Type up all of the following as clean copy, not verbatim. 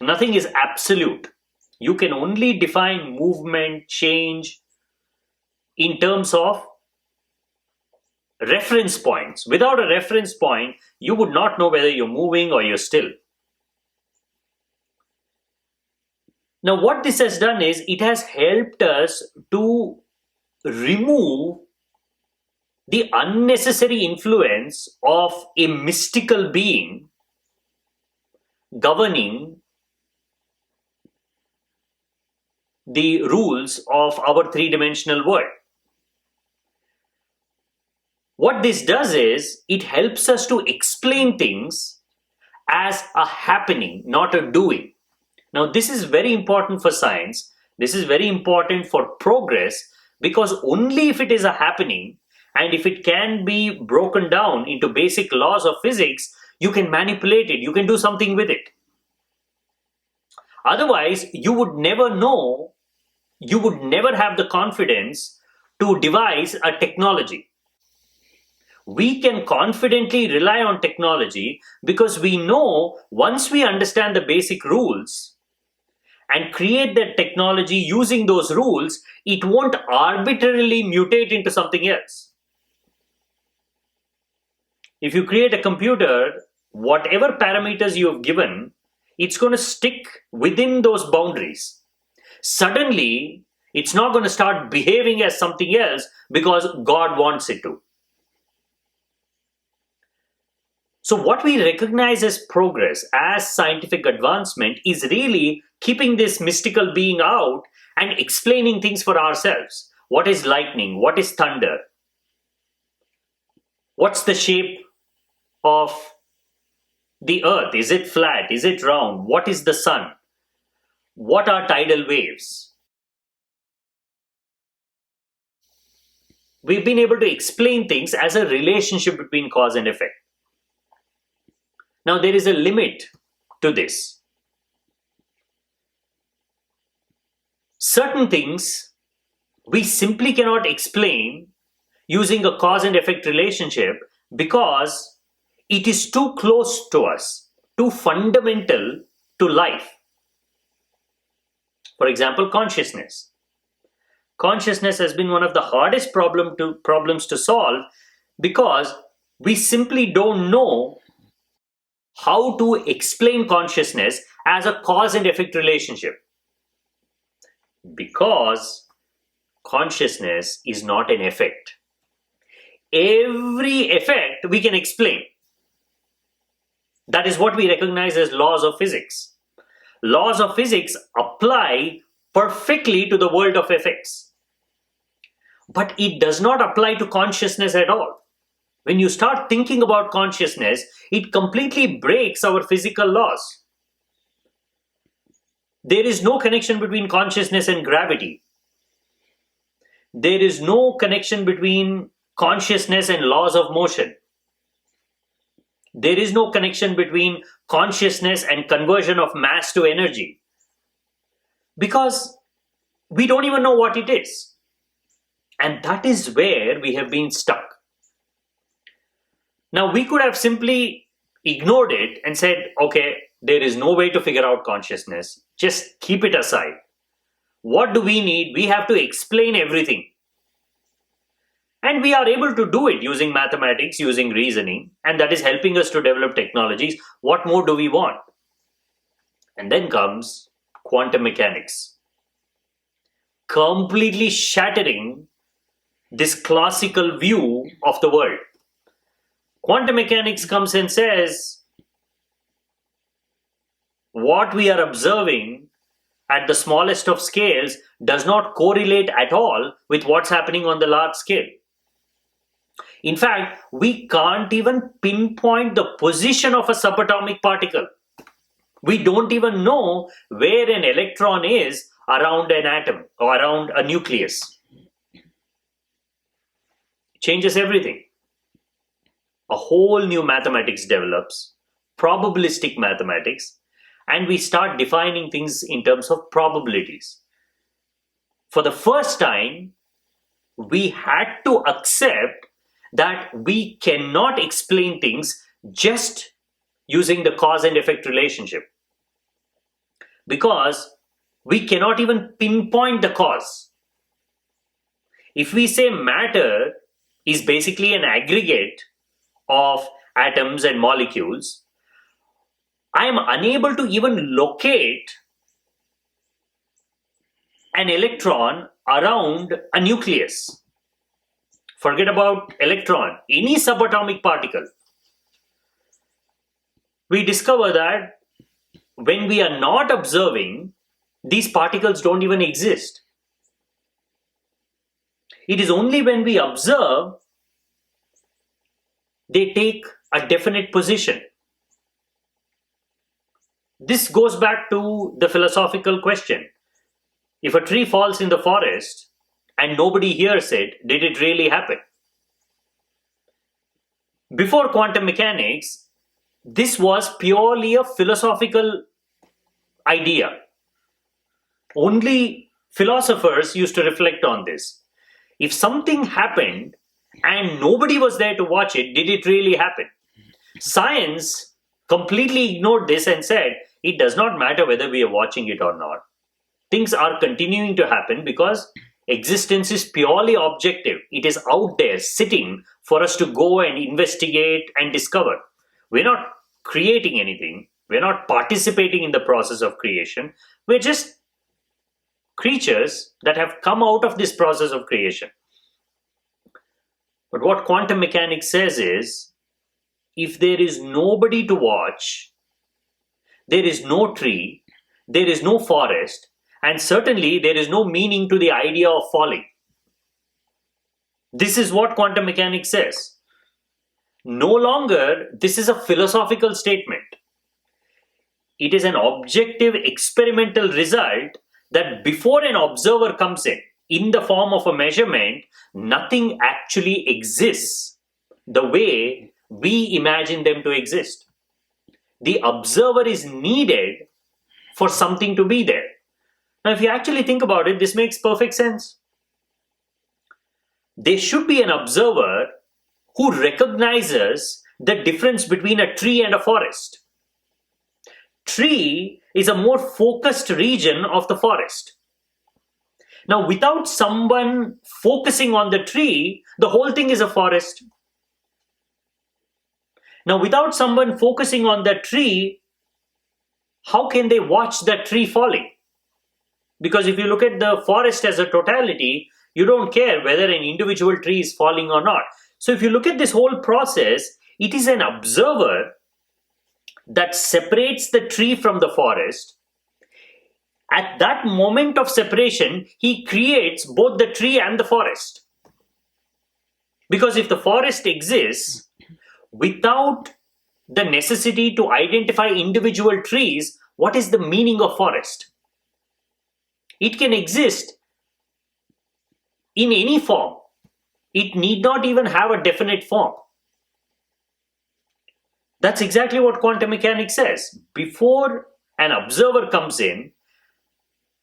Nothing is absolute. You can only define movement, change in terms of reference points. Without a reference point, you would not know whether you're moving or you're still. Now, what this has done is it has helped us to remove the unnecessary influence of a mystical being governing the rules of our three-dimensional world. What this does is it helps us to explain things as a happening, not a doing. Now, this is very important for science. This is very important for progress, because only if it is a happening and if it can be broken down into basic laws of physics, you can manipulate it, you can do something with it. Otherwise, you would never know, you would never have the confidence to devise a technology. We can confidently rely on technology because we know once we understand the basic rules and create that technology using those rules, it won't arbitrarily mutate into something else. If you create a computer, whatever parameters you have given, it's going to stick within those boundaries. Suddenly, it's not going to start behaving as something else because God wants it to. So what we recognize as progress, as scientific advancement, is really keeping this mystical being out and explaining things for ourselves. What is lightning? What is thunder? What's the shape of the earth? Is it flat? Is it round? What is the sun? What are tidal waves? We've been able to explain things as a relationship between cause and effect. Now, there is a limit to this. Certain things we simply cannot explain using a cause and effect relationship because it is too close to us, too fundamental to life. For example, consciousness. Consciousness has been one of the hardest problems to solve because we simply don't know how to explain consciousness as a cause and effect relationship. Because consciousness is not an effect. Every effect we can explain. That is what we recognize as laws of physics. Laws of physics apply perfectly to the world of effects. But it does not apply to consciousness at all. When you start thinking about consciousness, it completely breaks our physical laws. There is no connection between consciousness and gravity. There is no connection between consciousness and laws of motion. There is no connection between consciousness and conversion of mass to energy. Because we don't even know what it is. And that is where we have been stuck. Now, we could have simply ignored it and said, okay, there is no way to figure out consciousness. Just keep it aside. What do we need? We have to explain everything. And we are able to do it using mathematics, using reasoning, and that is helping us to develop technologies. What more do we want? And then comes quantum mechanics, completely shattering this classical view of the world. Quantum mechanics comes and says, what we are observing at the smallest of scales does not correlate at all with what's happening on the large scale. In fact, we can't even pinpoint the position of a subatomic particle. We don't even know where an electron is around an atom or around a nucleus. It changes everything. A whole new mathematics develops, probabilistic mathematics, and we start defining things in terms of probabilities. For the first time, we had to accept that we cannot explain things just using the cause and effect relationship. because we cannot even pinpoint the cause. If we say matter is basically an aggregate of atoms and molecules, I am unable to even locate an electron around a nucleus. Forget about electron, any subatomic particle. We discover that when we are not observing, these particles don't even exist. It is only when we observe they take a definite position. This goes back to the philosophical question. If a tree falls in the forest and nobody hears it, did it really happen? Before quantum mechanics, this was purely a philosophical idea. Only philosophers used to reflect on this. If something happened and nobody was there to watch it, did it really happen? Science completely ignored this and said, it does not matter whether we are watching it or not. Things are continuing to happen because existence is purely objective. It is out there sitting for us to go and investigate and discover. We're not creating anything. We're not participating in the process of creation. We're just creatures that have come out of this process of creation. But what quantum mechanics says is, if there is nobody to watch, there is no tree, there is no forest, and certainly there is no meaning to the idea of falling. This is what quantum mechanics says. No longer this is a philosophical statement. It is an objective experimental result that before an observer comes in the form of a measurement, nothing actually exists the way we imagine them to exist. The observer is needed for something to be there. Now, if you actually think about it, this makes perfect sense. There should be an observer who recognizes the difference between a tree and a forest. Tree is a more focused region of the forest. Now, without someone focusing on the tree, the whole thing is a forest. Now, without someone focusing on the tree, how can they watch that tree falling? Because if you look at the forest as a totality, you don't care whether an individual tree is falling or not. So if you look at this whole process, it is an observer that separates the tree from the forest. At that moment of separation, he creates both the tree and the forest. Because if the forest exists without the necessity to identify individual trees, what is the meaning of forest? It can exist in any form. It need not even have a definite form. That's exactly what quantum mechanics says. Before an observer comes in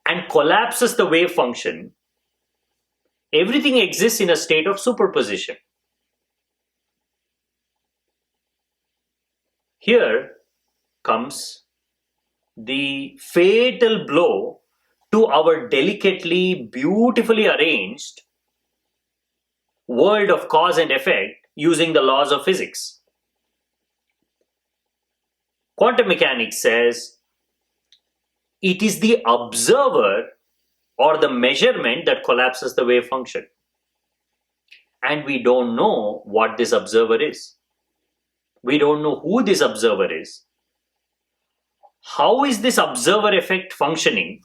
and collapses the wave function, everything exists in a state of superposition. Here comes the fatal blow to our delicately, beautifully arranged world of cause and effect using the laws of physics. Quantum mechanics says it is the observer or the measurement that collapses the wave function. And we don't know what this observer is. We don't know who this observer is. How is this observer effect functioning?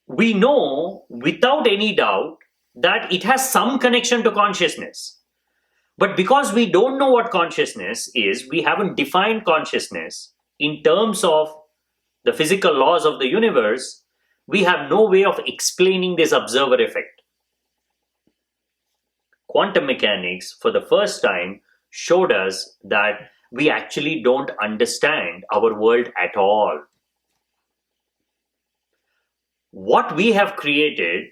We know without any doubt that it has some connection to consciousness. But because we don't know what consciousness is, we haven't defined consciousness in terms of the physical laws of the universe, we have no way of explaining this observer effect. Quantum mechanics, for the first time, showed us that we actually don't understand our world at all. What we have created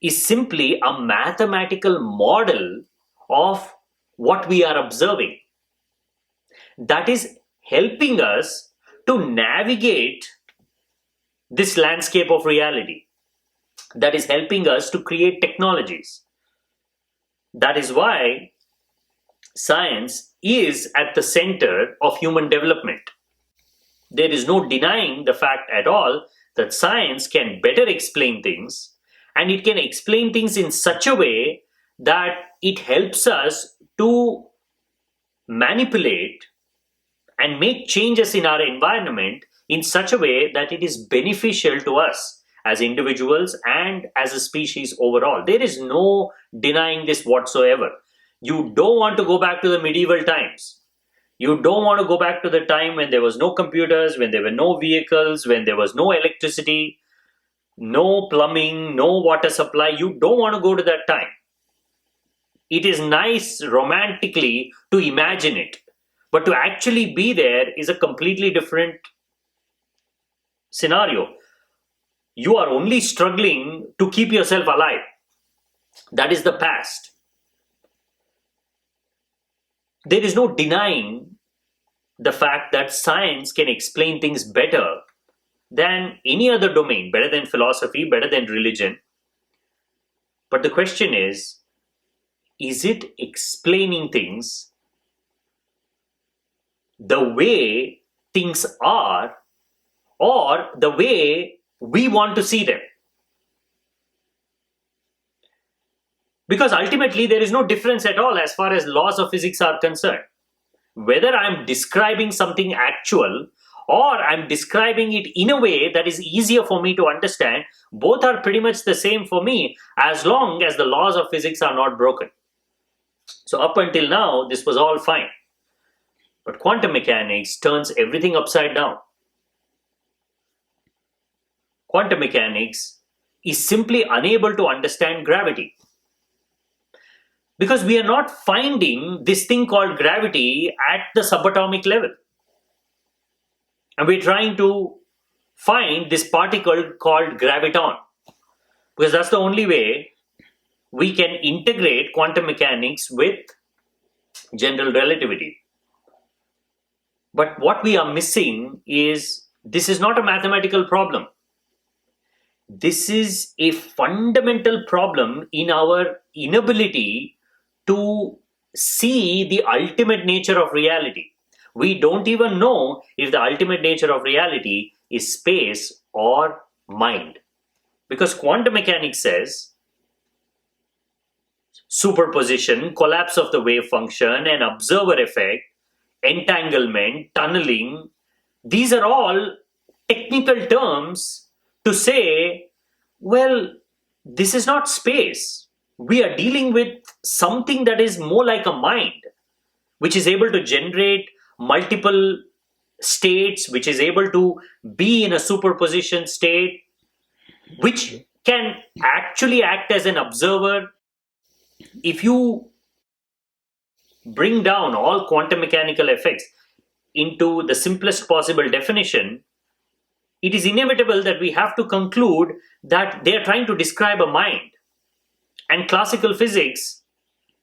is simply a mathematical model of what we are observing. That is helping us to navigate this landscape of reality. That is helping us to create technologies. That is why science is at the center of human development. There is no denying the fact at all that science can better explain things, and it can explain things in such a way that it helps us to manipulate and make changes in our environment in such a way that it is beneficial to us as individuals and as a species overall. There is no denying this whatsoever. You don't want to go back to the medieval times. You don't want to go back to the time when there was no computers, when there were no vehicles, when there was no electricity, no plumbing, no water supply. You don't want to go to that time. It is nice romantically to imagine it, but to actually be there is a completely different scenario. You are only struggling to keep yourself alive. That is the past. There is no denying the fact that science can explain things better than any other domain, better than philosophy, better than religion. But the question is it explaining things the way things are, or the way we want to see them? Because ultimately there is no difference at all as far as laws of physics are concerned. Whether I'm describing something actual or I'm describing it in a way that is easier for me to understand, both are pretty much the same for me as long as the laws of physics are not broken. So up until now, this was all fine. But quantum mechanics turns everything upside down. Quantum mechanics is simply unable to understand gravity. Because we are not finding this thing called gravity at the subatomic level. And we're trying to find this particle called graviton. Because that's the only way we can integrate quantum mechanics with general relativity. But what we are missing is this is not a mathematical problem. This is a fundamental problem in our inability to see the ultimate nature of reality. We don't even know if the ultimate nature of reality is space or mind. Because quantum mechanics says superposition, collapse of the wave function, and observer effect, entanglement, tunneling, these are all technical terms to say, well, this is not space. We are dealing with something that is more like a mind, which is able to generate multiple states, which is able to be in a superposition state, which can actually act as an observer. If you bring down all quantum mechanical effects into the simplest possible definition, it is inevitable that we have to conclude that they are trying to describe a mind. And classical physics,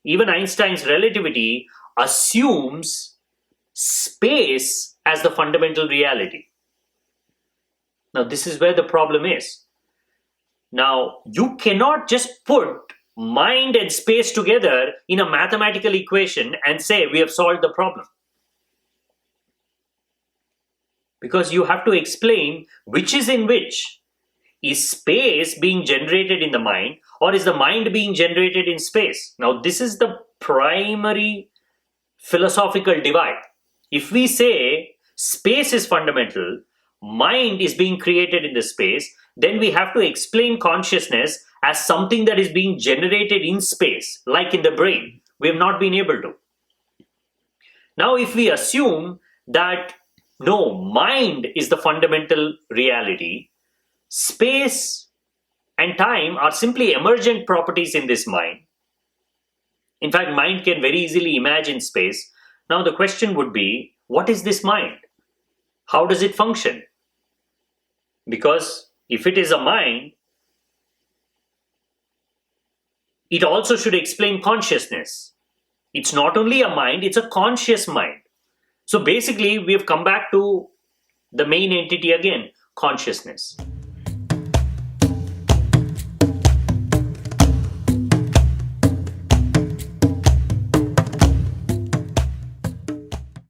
even Einstein's relativity, assumes space as the fundamental reality. Now, this is where the problem is. Now, you cannot just put mind and space together in a mathematical equation and say we have solved the problem. Because you have to explain which is in which. Is space being generated in the mind, or is the mind being generated in space? Now, this is the primary philosophical divide. If we say space is fundamental, mind is being created in the space, then we have to explain consciousness as something that is being generated in space, like in the brain. We have not been able to. Now, if we assume that no, mind is the fundamental reality, space and time are simply emergent properties in this mind. In fact, mind can very easily imagine space. Now the question would be, what is this mind? How does it function? Because if it is a mind, it also should explain consciousness. It's not only a mind, it's a conscious mind. So basically, we've come back to the main entity again, consciousness.